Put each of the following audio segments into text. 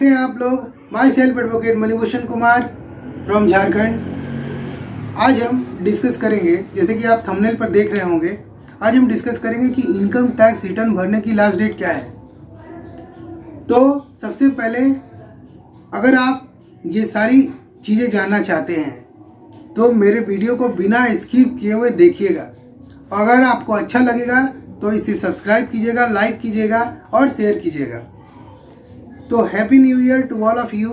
कैसे हैं आप लोग। My self advocate Manibhushan Kumar from Jharkhand. आज हम डिस्कस करेंगे, जैसे कि आप थंबनेल पर देख रहे होंगे, आज हम डिस्कस करेंगे कि इनकम टैक्स रिटर्न भरने की लास्ट डेट क्या है। तो सबसे पहले अगर आप ये सारी चीज़ें जानना चाहते हैं तो मेरे वीडियो को बिना स्किप किए हुए देखिएगा। अगर आपको अच्छा लगेगा तो इसे सब्सक्राइब कीजिएगा, लाइक कीजिएगा और शेयर कीजिएगा। तो happy new year to all of you.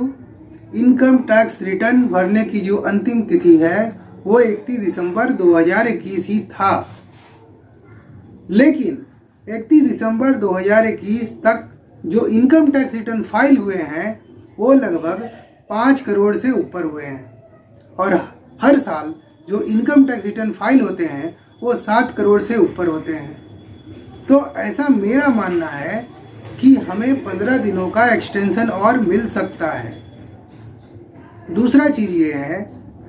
Income tax return भरने की जो अंतिम तिथि है वो 31 दिसंबर 2021 ही था, लेकिन 31 दिसंबर 2021 तक जो इनकम टैक्स रिटर्न फाइल हुए हैं वो लगभग 5 करोड़ से ऊपर हुए हैं और हर साल जो इनकम टैक्स रिटर्न फाइल होते हैं वो 7 करोड़ से ऊपर होते हैं। तो ऐसा मेरा मानना है कि हमें 15 दिनों का एक्सटेंशन और मिल सकता है। दूसरा चीज़ ये है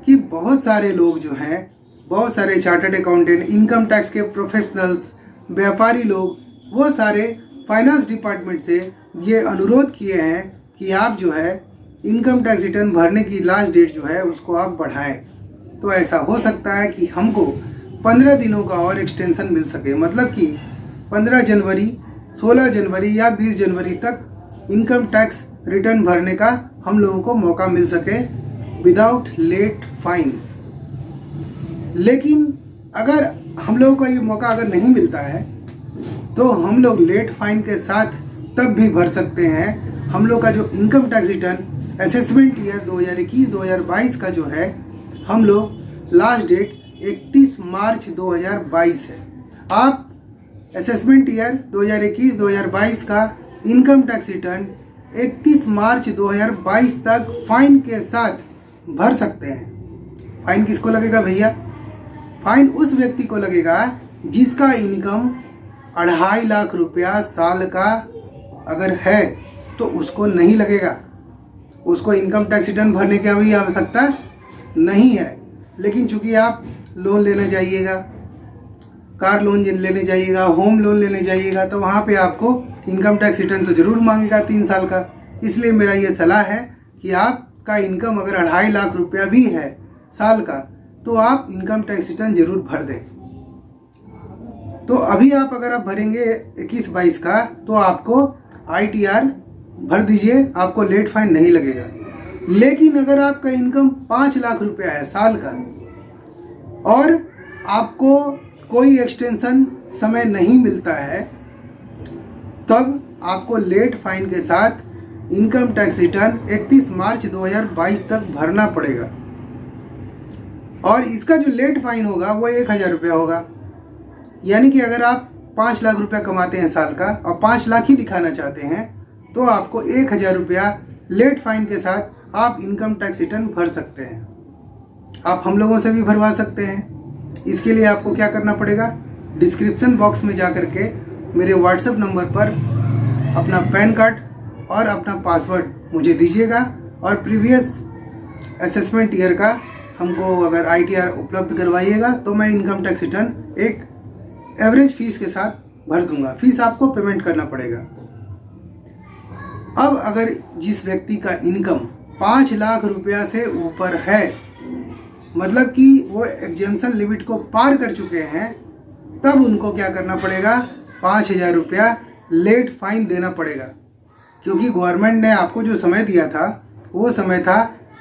कि बहुत सारे लोग जो हैं, बहुत सारे चार्टर्ड अकाउंटेंट, इनकम टैक्स के प्रोफेशनल्स, व्यापारी लोग, वो सारे फाइनेंस डिपार्टमेंट से ये अनुरोध किए हैं कि आप जो है इनकम टैक्स रिटर्न भरने की लास्ट डेट जो है उसको आप बढ़ाएं। तो ऐसा हो सकता है कि हमको 15 दिनों का और एक्सटेंशन मिल सके, मतलब कि 15 जनवरी, 16 जनवरी या 20 जनवरी तक इनकम टैक्स रिटर्न भरने का हम लोगों को मौका मिल सके विदाउट लेट फाइन। लेकिन अगर हम लोगों को ये मौका अगर नहीं मिलता है तो हम लोग लेट फाइन के साथ तब भी भर सकते हैं। हम लोग का जो income tax return assessment year 2021-2022 का जो है, हम लोग लास्ट डेट 31 मार्च 2022 है। आप असेसमेंट ईयर 2021-2022 का इनकम टैक्स रिटर्न 31 मार्च 2022 तक फाइन के साथ भर सकते हैं। फाइन किसको लगेगा भैया? फाइन उस व्यक्ति को लगेगा जिसका इनकम 2.5 लाख रुपया साल का अगर है तो उसको नहीं लगेगा। उसको इनकम टैक्स रिटर्न भरने की अभी आवश्यकता नहीं है। लेकिन चूंकि आप लोन लेने जाइएगा, कार लोन लेने जाइएगा, होम लोन लेने जाइएगा, तो वहाँ पे आपको इनकम टैक्स रिटर्न तो ज़रूर मांगेगा 3 साल का। इसलिए मेरा ये सलाह है कि आपका इनकम अगर 2.5 लाख रुपया भी है साल का तो आप इनकम टैक्स रिटर्न ज़रूर भर दें। तो अभी आप अगर आप भरेंगे 21-22 का तो आपको ITR भर दीजिए, आपको लेट फाइन नहीं लगेगा। लेकिन अगर आपका इनकम 5 लाख रुपया है साल का और आपको कोई एक्सटेंशन समय नहीं मिलता है, तब आपको लेट फाइन के साथ इनकम टैक्स रिटर्न 31 मार्च 2022 तक भरना पड़ेगा। और इसका जो लेट फाइन होगा वो 1000 रुपया होगा। यानी कि अगर आप 5 लाख रुपया कमाते हैं साल का और 5 लाख ही दिखाना चाहते हैं तो आपको 1000 रुपया लेट फाइन के साथ आप इनकम टैक्स रिटर्न भर सकते हैं। आप हम लोगों से भी भरवा सकते हैं। इसके लिए आपको क्या करना पड़ेगा, डिस्क्रिप्शन बॉक्स में जा कर के मेरे व्हाट्सएप नंबर पर अपना पैन कार्ड और अपना पासवर्ड मुझे दीजिएगा और प्रीवियस असेसमेंट ईयर का हमको अगर ITR उपलब्ध करवाइएगा तो मैं इनकम टैक्स रिटर्न एक एवरेज फीस के साथ भर दूंगा। फीस आपको पेमेंट करना पड़ेगा। अब अगर जिस व्यक्ति का इनकम 5 लाख रुपया से ऊपर है, मतलब कि वो एग्जेम्पशन लिमिट को पार कर चुके हैं, तब उनको क्या करना पड़ेगा, 5000 रुपया लेट फाइन देना पड़ेगा। क्योंकि गवर्नमेंट ने आपको जो समय दिया था वो समय था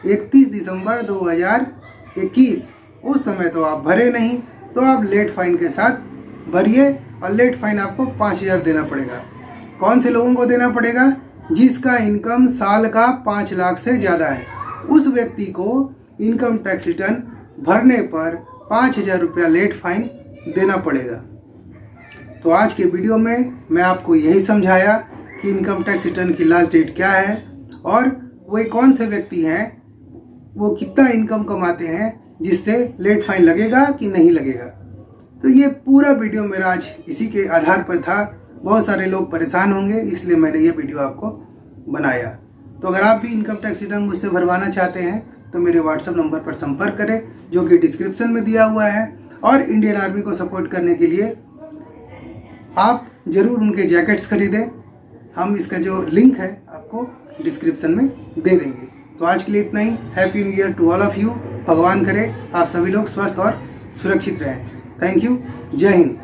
31 दिसंबर 2021। उस समय तो आप भरे नहीं, तो आप लेट फाइन के साथ भरिए और लेट फाइन आपको 5000 देना पड़ेगा। कौन से लोगों को देना पड़ेगा? जिसका इनकम साल का 5 लाख से ज़्यादा है, उस व्यक्ति को इनकम टैक्स रिटर्न भरने पर 5000 रुपया लेट फाइन देना पड़ेगा। तो आज के वीडियो में मैं आपको यही समझाया कि इनकम टैक्स रिटर्न की लास्ट डेट क्या है और वो कौन से व्यक्ति हैं, वो कितना इनकम कमाते हैं जिससे लेट फाइन लगेगा कि नहीं लगेगा। तो ये पूरा वीडियो मेरा आज इसी के आधार पर था। बहुत सारे लोग परेशान होंगे, इसलिए मैंने ये वीडियो आपको बनाया। तो अगर आप भी इनकम टैक्स रिटर्न मुझसे भरवाना चाहते हैं तो मेरे व्हाट्सएप नंबर पर संपर्क करें जो कि डिस्क्रिप्शन में दिया हुआ है। और इंडियन आर्मी को सपोर्ट करने के लिए आप ज़रूर उनके जैकेट्स खरीदें। हम इसका जो लिंक है आपको डिस्क्रिप्शन में दे देंगे। तो आज के लिए इतना ही। Happy new year to all of you. भगवान करे आप सभी लोग स्वस्थ और सुरक्षित रहें। Thank you. जय हिंद।